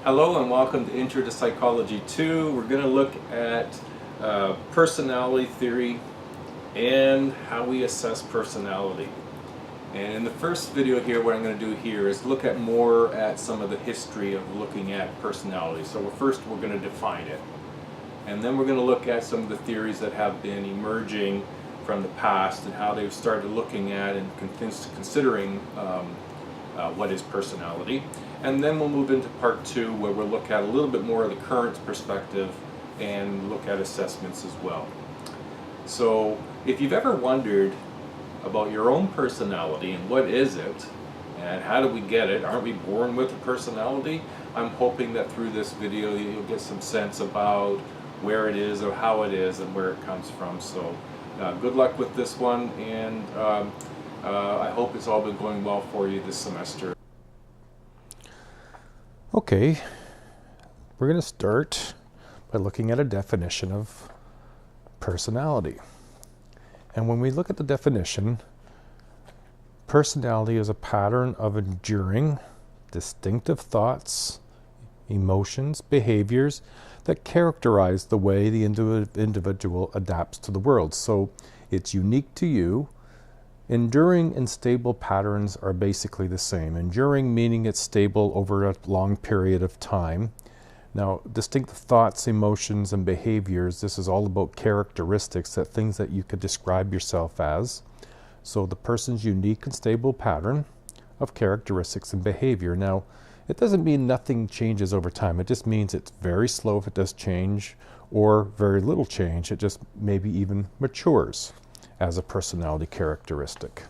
Hello and welcome to Intro to Psychology 2. We're going to look at personality theory and how we assess personality. And in the first video here, what I'm going to do here is look at more at some of the history of looking at personality. So first we're going to define it. And then we're going to look at some of the theories that have been emerging from the past and how they've started looking at and considering what is personality. And then we'll move into part 2 where we'll look at a little bit more of the current perspective and look at assessments as well. So if you've ever wondered about your own personality and what is it and how do we get it, aren't we born with a personality? I'm hoping that through this video you'll get some sense about where it is or how it is and where it comes from. So good luck with this one, and I hope it's all been going well for you this semester. Okay, we're going to start by looking at a definition of personality. And when we look at the definition, personality is a pattern of enduring, distinctive thoughts, emotions, behaviors that characterize the way the individual adapts to the world. So it's unique to you. Enduring and stable patterns are basically the same. Enduring meaning it's stable over a long period of time. Now, distinctive thoughts, emotions, and behaviors, this is all about characteristics, that things that you could describe yourself as. So the person's unique and stable pattern of characteristics and behavior. Now, it doesn't mean nothing changes over time. It just means it's very slow if it does change, or very little change. It just maybe even matures as a personality characteristic.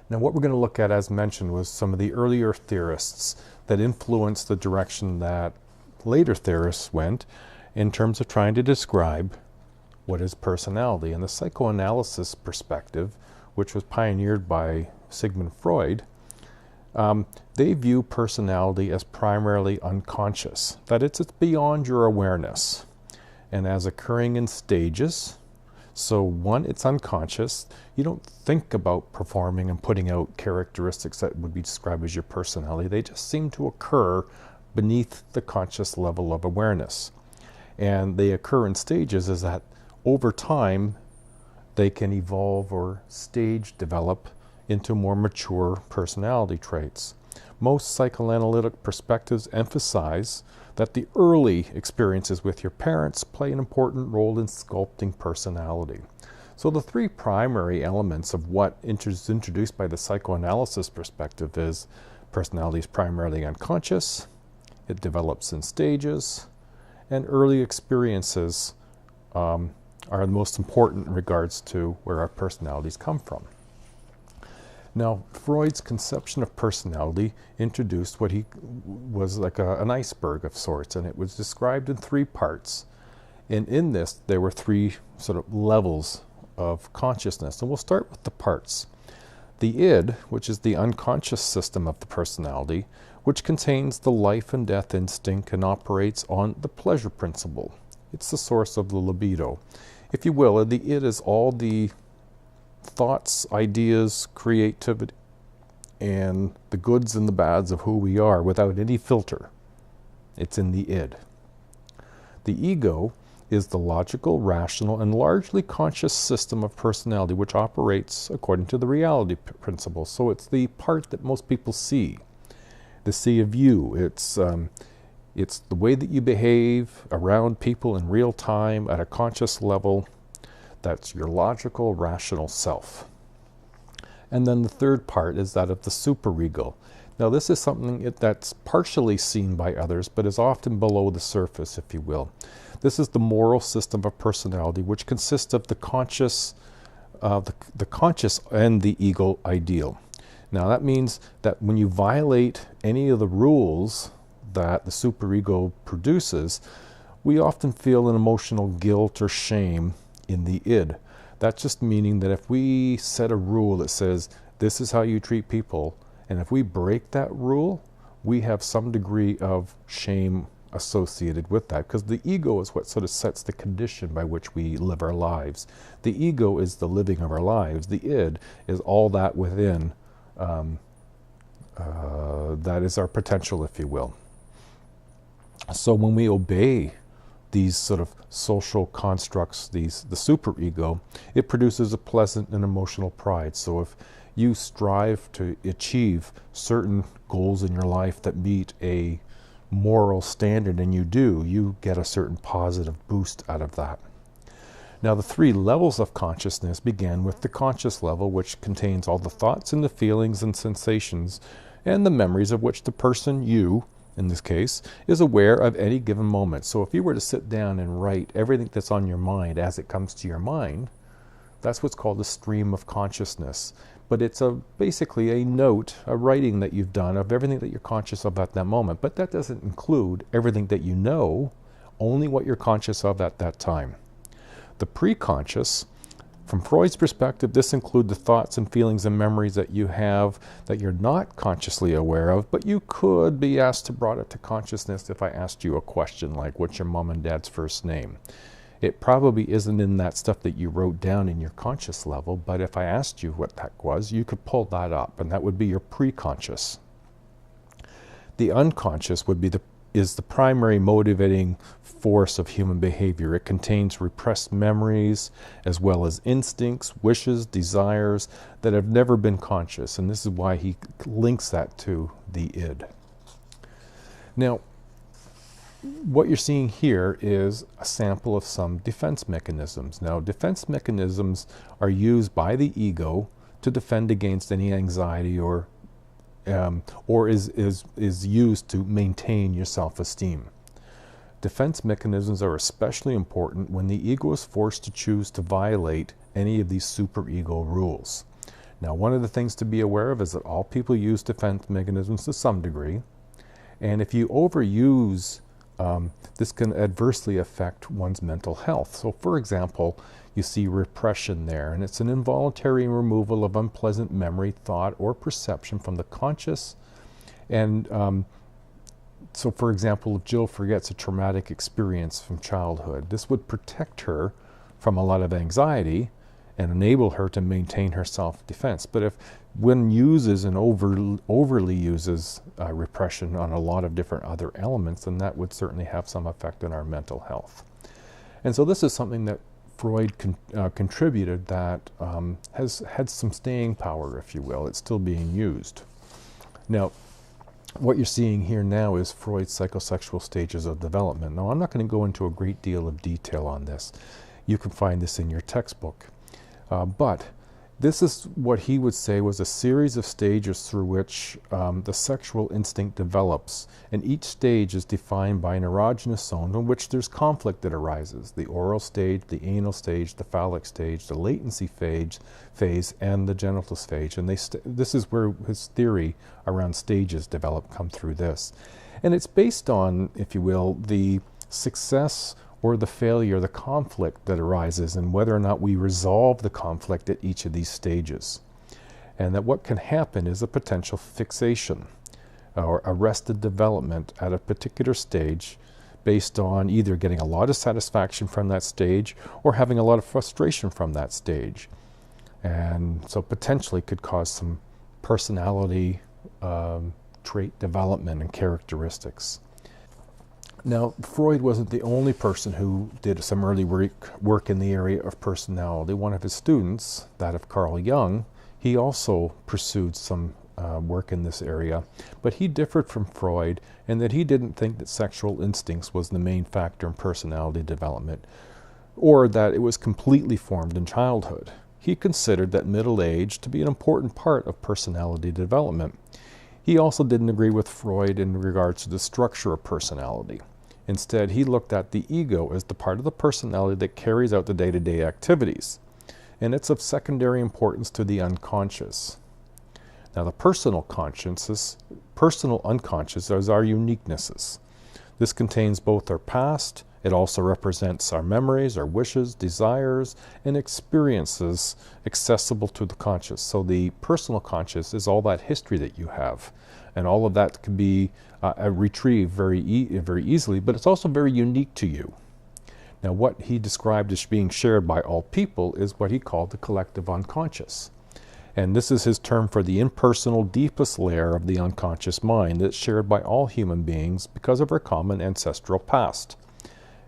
Now, what we're going to look at, as mentioned, was some of the earlier theorists that influenced the direction that later theorists went in terms of trying to describe what is personality. And the psychoanalysis perspective, which was pioneered by Sigmund Freud, they view personality as primarily unconscious, that it's beyond your awareness and as occurring in stages. So one, it's unconscious. You don't think about performing and putting out characteristics that would be described as your personality. They just seem to occur beneath the conscious level of awareness. And they occur in stages, is that over time they can evolve or stage develop into more mature personality traits. Most psychoanalytic perspectives emphasize that the early experiences with your parents play an important role in sculpting personality. So the three primary elements of what is introduced by the psychoanalysis perspective is personality is primarily unconscious, it develops in stages, and early experiences are the most important in regards to where our personalities come from. Now, Freud's conception of personality introduced what he was like an iceberg of sorts, and it was described in three parts. And in this, there were three sort of levels of consciousness. And we'll start with the parts. The id, which is the unconscious system of the personality, which contains the life and death instinct and operates on the pleasure principle. It's the source of the libido. If you will, the id is all the thoughts, ideas, creativity, and the goods and the bads of who we are without any filter. It's in the id. The ego is the logical, rational, and largely conscious system of personality which operates according to the reality principle. So it's the part that most people see, the see of you. It's the way that you behave around people in real time at a conscious level. That's your logical, rational self. And then the third part is that of the superego. Now, this is something that's partially seen by others, but is often below the surface, if you will. This is the moral system of personality, which consists of the conscious and the ego ideal. Now, that means that when you violate any of the rules that the superego produces, we often feel an emotional guilt or shame in the id. That's just meaning that if we set a rule that says this is how you treat people, and if we break that rule, we have some degree of shame associated with that, because the ego is what sort of sets the condition by which we live our lives. The ego is the living of our lives. The id is all that within that is our potential, if you will. So when we obey these sort of social constructs, the superego, it produces a pleasant and emotional pride. So if you strive to achieve certain goals in your life that meet a moral standard, and you get a certain positive boost out of that. Now, the 3 levels of consciousness begin with the conscious level, which contains all the thoughts and the feelings and sensations and the memories of which the person, you, in this case, is aware of any given moment. So if you were to sit down and write everything that's on your mind as it comes to your mind, that's what's called a stream of consciousness. But it's basically a note, a writing that you've done of everything that you're conscious of at that moment. But that doesn't include everything that you know, only what you're conscious of at that time. The pre-conscious, from Freud's perspective, this includes the thoughts and feelings and memories that you have that you're not consciously aware of, but you could be asked to bring it to consciousness if I asked you a question like, what's your mom and dad's first name? It probably isn't in that stuff that you wrote down in your conscious level, but if I asked you what that was, you could pull that up, and that would be your pre-conscious. The unconscious is the primary motivating force of human behavior. It contains repressed memories as well as instincts, wishes, desires that have never been conscious, and this is why he links that to the id. Now, what you're seeing here is a sample of some defense mechanisms. Now, defense mechanisms are used by the ego to defend against any anxiety or is used to maintain your self-esteem. Defense mechanisms are especially important when the ego is forced to choose to violate any of these superego rules. Now, one of the things to be aware of is that all people use defense mechanisms to some degree, and if you overuse this can adversely affect one's mental health. So, for example, you see repression there, and it's an involuntary removal of unpleasant memory, thought, or perception from the conscious. And so, for example, if Jill forgets a traumatic experience from childhood, this would protect her from a lot of anxiety and enable her to maintain her self-defense. But if one uses and overly uses repression on a lot of different other elements, then that would certainly have some effect on our mental health. And so this is something that Freud contributed that has had some staying power, if you will. It's still being used. Now, what you're seeing here now is Freud's psychosexual stages of development. Now, I'm not going to go into a great deal of detail on this. You can find this in your textbook. But this is what he would say was a series of stages through which the sexual instinct develops, and each stage is defined by an erogenous zone in which there's conflict that arises: the oral stage, the anal stage, the phallic stage, the latency phase, and the genital stage. And this is where his theory around stages come through this. And it's based on, if you will, the success or the failure, the conflict that arises, and whether or not we resolve the conflict at each of these stages. And that what can happen is a potential fixation or arrested development at a particular stage based on either getting a lot of satisfaction from that stage or having a lot of frustration from that stage. And so potentially could cause some personality trait development and characteristics. Now, Freud wasn't the only person who did some early work in the area of personality. One of his students, that of Carl Jung, he also pursued some work in this area, but he differed from Freud in that he didn't think that sexual instincts was the main factor in personality development, or that it was completely formed in childhood. He considered that middle age to be an important part of personality development. He also didn't agree with Freud in regards to the structure of personality. Instead, he looked at the ego as the part of the personality that carries out the day-to-day activities, and it's of secondary importance to the unconscious. Now, the personal unconscious is our uniquenesses. This contains both our past. It also represents our memories, our wishes, desires, and experiences accessible to the conscious. So the personal conscious is all that history that you have, and all of that can be retrieved very easily, but it's also very unique to you. Now, what he described as being shared by all people is what he called the collective unconscious. And this is his term for the impersonal, deepest layer of the unconscious mind that's shared by all human beings because of our common ancestral past.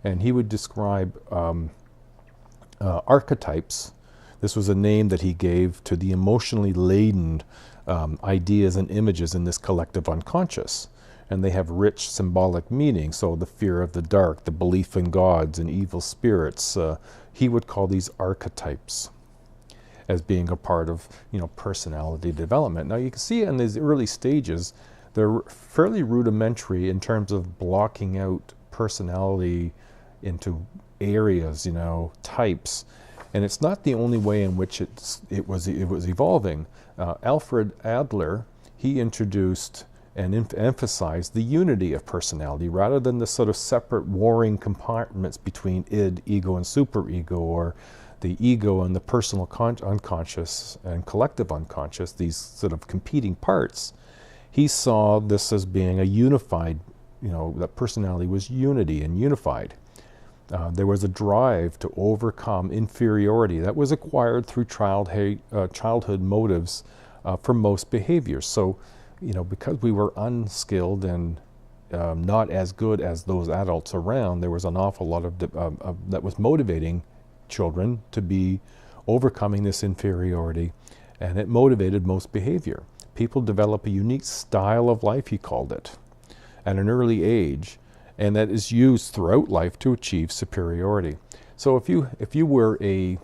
And he would describe archetypes. This was a name that he gave to the emotionally laden ideas and images in this collective unconscious. And they have rich symbolic meaning. So the fear of the dark, the belief in gods and evil spirits, he would call these archetypes as being a part of, personality development. Now you can see in these early stages, they're fairly rudimentary in terms of blocking out personality into areas, types. And it's not the only way in which it was evolving. Alfred Adler, he introduced and emphasized the unity of personality rather than the sort of separate warring compartments between id, ego, and superego, or the ego and the personal unconscious and collective unconscious, these sort of competing parts. He saw this as being a unified, that personality was unity and unified. There was a drive to overcome inferiority that was acquired through childhood motives for most behaviors. So, because we were unskilled and not as good as those adults around, there was an awful lot of that was motivating children to be overcoming this inferiority, and it motivated most behavior. People develop a unique style of life, he called it, at an early age, and that is used throughout life to achieve superiority. So if you were a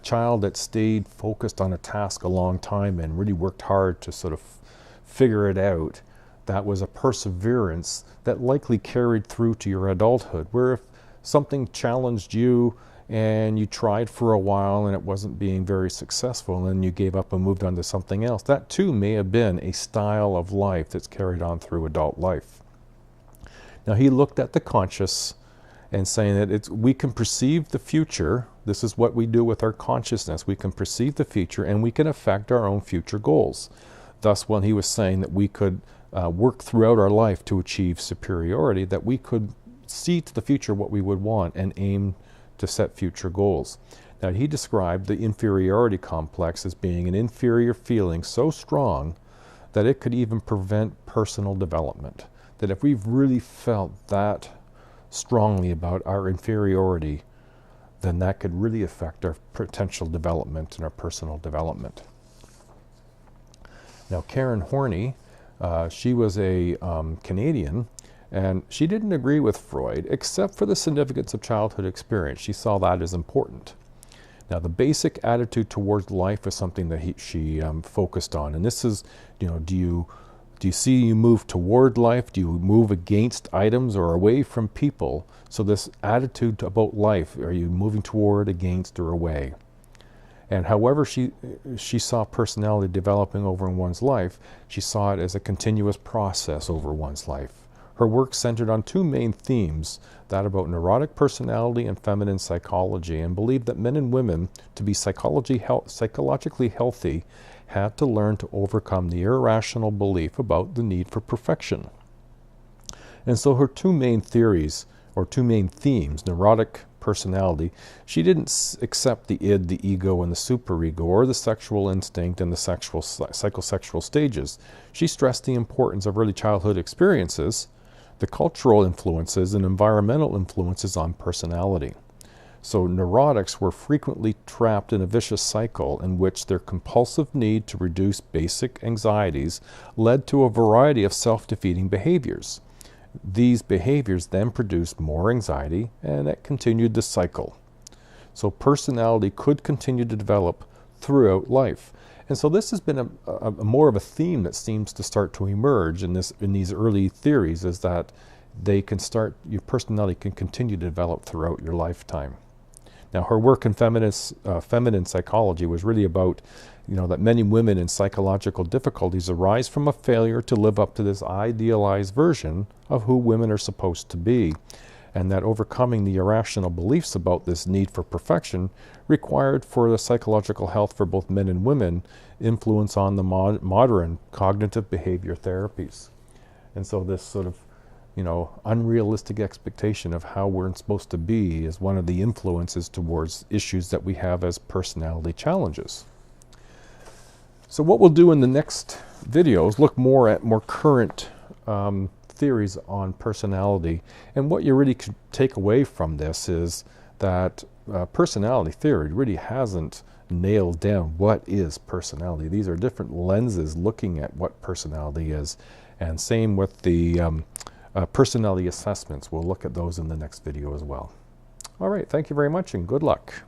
child that stayed focused on a task a long time and really worked hard to sort of figure it out, that was a perseverance that likely carried through to your adulthood, where if something challenged you and you tried for a while and it wasn't being very successful and then you gave up and moved on to something else, that too may have been a style of life that's carried on through adult life. Now he looked at the conscious and saying that we can perceive the future. This is what we do with our consciousness. We can perceive the future and we can affect our own future goals. Thus, when he was saying that we could work throughout our life to achieve superiority, that we could see to the future what we would want and aim to set future goals. Now he described the inferiority complex as being an inferior feeling so strong that it could even prevent personal development. That if we've really felt that strongly about our inferiority, then that could really affect our potential development and our personal development. Now Karen Horney, she was a Canadian, and she didn't agree with Freud except for the significance of childhood experience. She saw that as important. Now the basic attitude towards life is something that she focused on, and this is, do you see you move toward life? Do you move against items or away from people? So this attitude about life, are you moving toward, against, or away? And however she saw personality developing over in one's life, she saw it as a continuous process over one's life. Her work centered on two main themes, that about neurotic personality and feminine psychology, and believed that men and women, to be psychologically healthy, had to learn to overcome the irrational belief about the need for perfection. And so her two main theories, or two main themes, neurotic personality, she didn't accept the id, the ego, and the superego, or the sexual instinct and the psychosexual stages. She stressed the importance of early childhood experiences, the cultural influences, and environmental influences on personality. So neurotics were frequently trapped in a vicious cycle in which their compulsive need to reduce basic anxieties led to a variety of self-defeating behaviors. These behaviors then produced more anxiety, and that continued the cycle. So personality could continue to develop throughout life. And so this has been a more of a theme that seems to start to emerge in these early theories, is that your personality can continue to develop throughout your lifetime. Now, her work in feminine psychology was really about, that men and women in psychological difficulties arise from a failure to live up to this idealized version of who women are supposed to be, and that overcoming the irrational beliefs about this need for perfection required for the psychological health for both men and women influence on the modern cognitive behavior therapies. And so this sort of unrealistic expectation of how we're supposed to be is one of the influences towards issues that we have as personality challenges. So what we'll do in the next video is look more at more current theories on personality. And what you really could take away from this is that personality theory really hasn't nailed down what is personality. These are different lenses looking at what personality is. And same with the personality assessments. We'll look at those in the next video as well. All right, thank you very much and good luck.